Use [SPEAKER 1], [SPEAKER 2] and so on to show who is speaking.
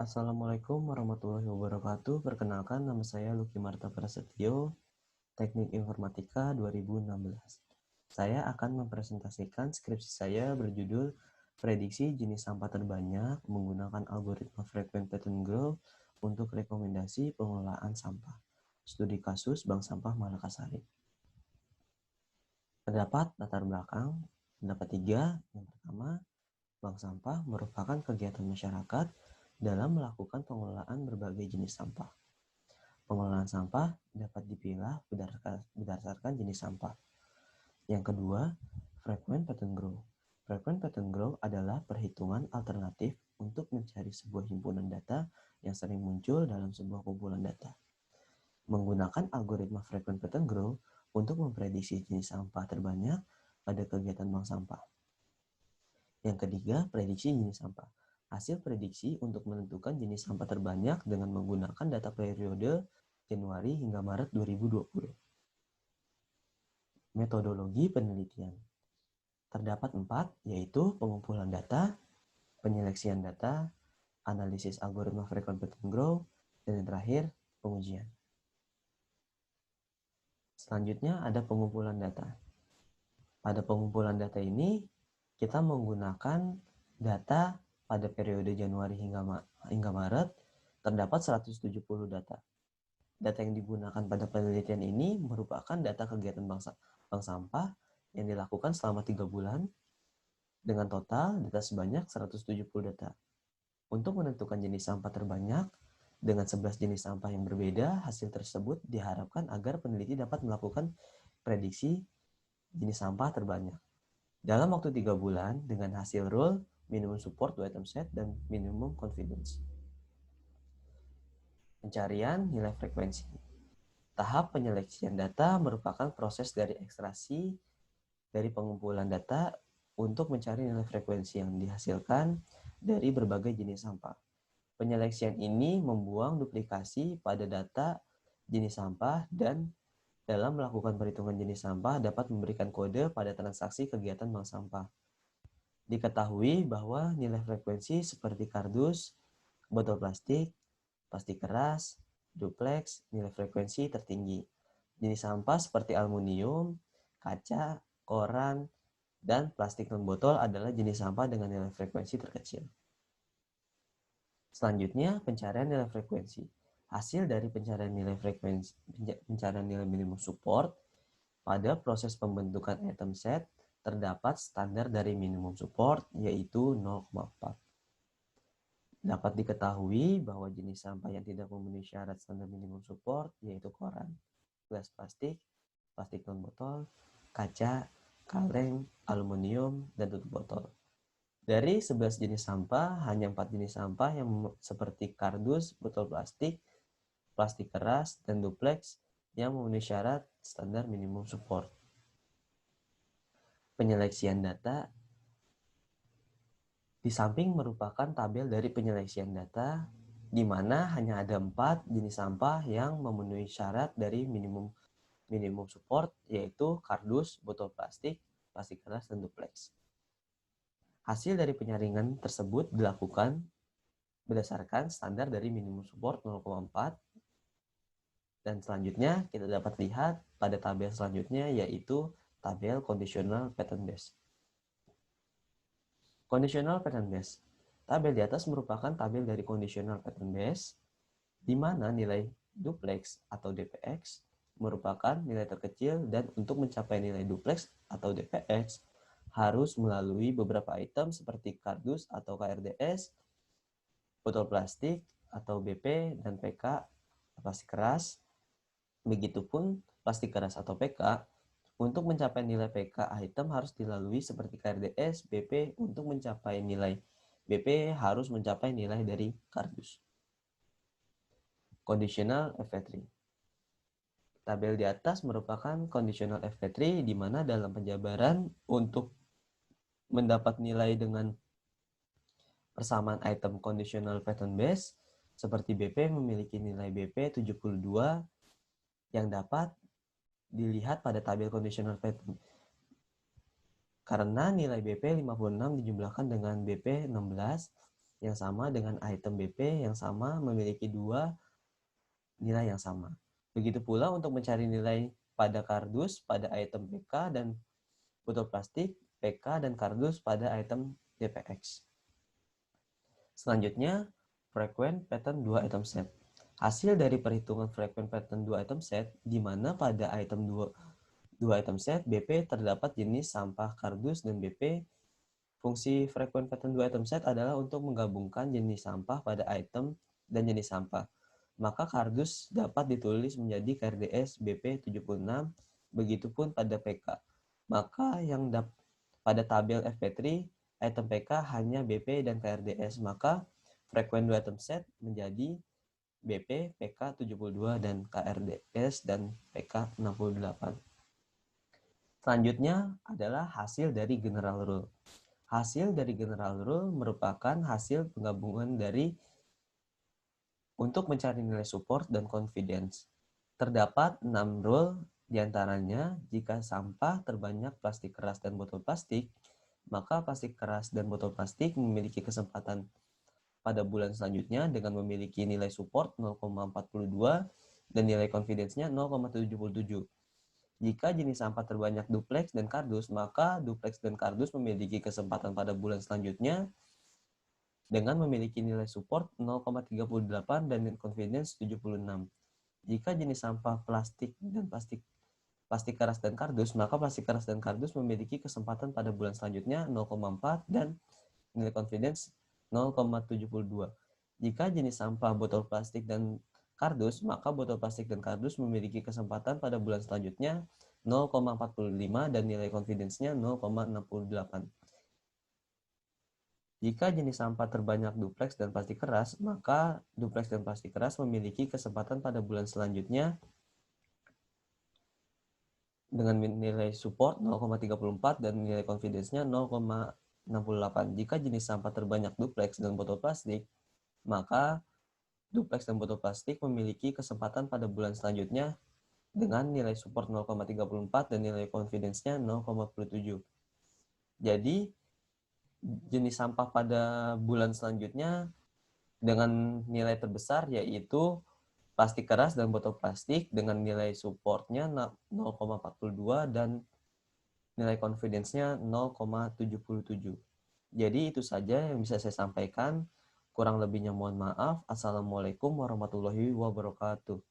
[SPEAKER 1] Assalamualaikum warahmatullahi wabarakatuh. Perkenalkan, nama saya Lucky Marta Prasetyo, Teknik Informatika 2016. Saya akan mempresentasikan skripsi saya berjudul Prediksi Jenis Sampah Terbanyak menggunakan algoritma Frequent Pattern Growth untuk rekomendasi pengelolaan sampah. Studi kasus Bank Sampah Malakasari. Terdapat latar belakang, pendapat 3. Yang pertama, Bank sampah merupakan kegiatan masyarakat dalam melakukan pengelolaan berbagai jenis sampah. Pengelolaan sampah dapat dipilah berdasarkan jenis sampah. Yang kedua, frequent pattern growth. Frequent pattern growth adalah perhitungan alternatif untuk mencari sebuah himpunan data yang sering muncul dalam sebuah kumpulan data. Menggunakan algoritma frequent pattern growth untuk memprediksi jenis sampah terbanyak pada kegiatan bank sampah. Yang ketiga, prediksi jenis sampah. Hasil prediksi untuk menentukan jenis sampah terbanyak dengan menggunakan data periode Januari hingga Maret 2020. Metodologi penelitian. Terdapat 4, yaitu pengumpulan data, penyeleksian data, analisis algoritma frequent pattern growth, dan yang terakhir, pengujian. Selanjutnya ada pengumpulan data. Pada pengumpulan data ini, kita menggunakan data pada periode Januari hingga Maret, terdapat 170 data. Data yang digunakan pada penelitian ini merupakan data kegiatan bank sampah yang dilakukan selama 3 bulan dengan total data sebanyak 170 data. Untuk menentukan jenis sampah terbanyak dengan 11 jenis sampah yang berbeda, hasil tersebut diharapkan agar peneliti dapat melakukan prediksi jenis sampah terbanyak dalam waktu 3 bulan dengan hasil rule, minimum support 2 item set, dan minimum confidence. Pencarian nilai frekuensi. Tahap penyeleksian data merupakan proses dari ekstraksi dari pengumpulan data untuk mencari nilai frekuensi yang dihasilkan dari berbagai jenis sampah. Penyeleksian ini membuang duplikasi pada data jenis sampah dan dalam melakukan perhitungan jenis sampah dapat memberikan kode pada transaksi kegiatan bank sampah. Diketahui bahwa nilai frekuensi seperti kardus, botol plastik, plastik keras, duplex, nilai frekuensi tertinggi. Jenis sampah seperti aluminium, kaca, koran, dan plastik non-botol adalah jenis sampah dengan nilai frekuensi terkecil. Selanjutnya, pencarian nilai frekuensi. Hasil dari pencarian nilai minimum support pada proses pembentukan item set terdapat standar dari minimum support yaitu 0,4. Dapat diketahui bahwa jenis sampah yang tidak memenuhi syarat standar minimum support yaitu koran, gelas plastik, plastik non-botol, kaca, kaleng, aluminium, dan tutup botol. Dari 11 jenis sampah, hanya 4 jenis sampah yang seperti kardus, botol plastik, plastik keras, dan duplex yang memenuhi syarat standar minimum support. Penyeleksian data. Di samping merupakan tabel dari penyeleksian data, di mana hanya ada 4 jenis sampah yang memenuhi syarat dari minimum support, yaitu kardus, botol plastik, plastik keras, dan duplex. Hasil dari penyaringan tersebut dilakukan berdasarkan standar dari minimum support 0,4. Dan selanjutnya kita dapat lihat pada tabel selanjutnya yaitu tabel conditional pattern base. Conditional pattern base. Tabel di atas merupakan tabel dari conditional pattern base di mana nilai duplex atau DPX merupakan nilai terkecil dan untuk mencapai nilai duplex atau DPX harus melalui beberapa item seperti kardus atau KRDS, botol plastik atau BP, dan PK, plastik keras. Begitupun plastik keras atau PK, untuk mencapai nilai PK item harus dilalui seperti KRDS, BP. Untuk mencapai nilai BP harus mencapai nilai dari kardus. Conditional FV3. Tabel di atas merupakan conditional FV3 di mana dalam penjabaran untuk mendapat nilai dengan persamaan item conditional pattern base seperti BP memiliki nilai BP 72 yang dapat dilihat pada tabel conditional pattern. Karena nilai BP 56 dijumlahkan dengan BP 16, yang sama dengan item BP yang sama memiliki dua nilai yang sama. Begitu pula untuk mencari nilai pada kardus pada item PK dan botol plastik, PK dan kardus pada item DPX. Selanjutnya, frequent pattern 2 item set. Hasil dari perhitungan frequent pattern 2 item set, di mana pada item 2 item set BP terdapat jenis sampah kardus dan BP. Fungsi frequent pattern 2 item set adalah untuk menggabungkan jenis sampah pada item dan jenis sampah. Maka kardus dapat ditulis menjadi KRDS BP 76, begitupun pada PK. Maka pada tabel FP3, item PK hanya BP dan KRDS, maka frequent 2 item set menjadi BP, PK 72, dan KRDS dan PK 68. Selanjutnya adalah hasil dari general rule. Hasil dari general rule merupakan hasil penggabungan dari untuk mencari nilai support dan confidence. Terdapat 6 rule, diantaranya jika sampah terbanyak plastik keras dan botol plastik, maka plastik keras dan botol plastik memiliki kesempatan pada bulan selanjutnya dengan memiliki nilai support 0,42 dan nilai confidence-nya 0,77. Jika jenis sampah terbanyak duplex dan kardus, maka duplex dan kardus memiliki kesempatan pada bulan selanjutnya dengan memiliki nilai support 0,38 dan confidence 76. Jika jenis sampah plastik dan plastik keras dan kardus, maka plastik keras dan kardus memiliki kesempatan pada bulan selanjutnya 0,4 dan nilai confidence 0,72. Jika jenis sampah botol plastik dan kardus, maka botol plastik dan kardus memiliki kesempatan pada bulan selanjutnya 0,45 dan nilai confidence-nya 0,68. Jika jenis sampah terbanyak duplex dan plastik keras, maka duplex dan plastik keras memiliki kesempatan pada bulan selanjutnya dengan nilai support 0,34 dan nilai confidence-nya 0,68. Jika jenis sampah terbanyak duplex dan botol plastik, maka duplex dan botol plastik memiliki kesempatan pada bulan selanjutnya dengan nilai support 0,34 dan nilai confidence-nya 0,47. Jadi, jenis sampah pada bulan selanjutnya dengan nilai terbesar yaitu plastik keras dan botol plastik dengan nilai supportnya 0,42 dan nilai confidence-nya 0,77. Jadi itu saja yang bisa saya sampaikan. Kurang lebihnya mohon maaf. Assalamualaikum warahmatullahi wabarakatuh.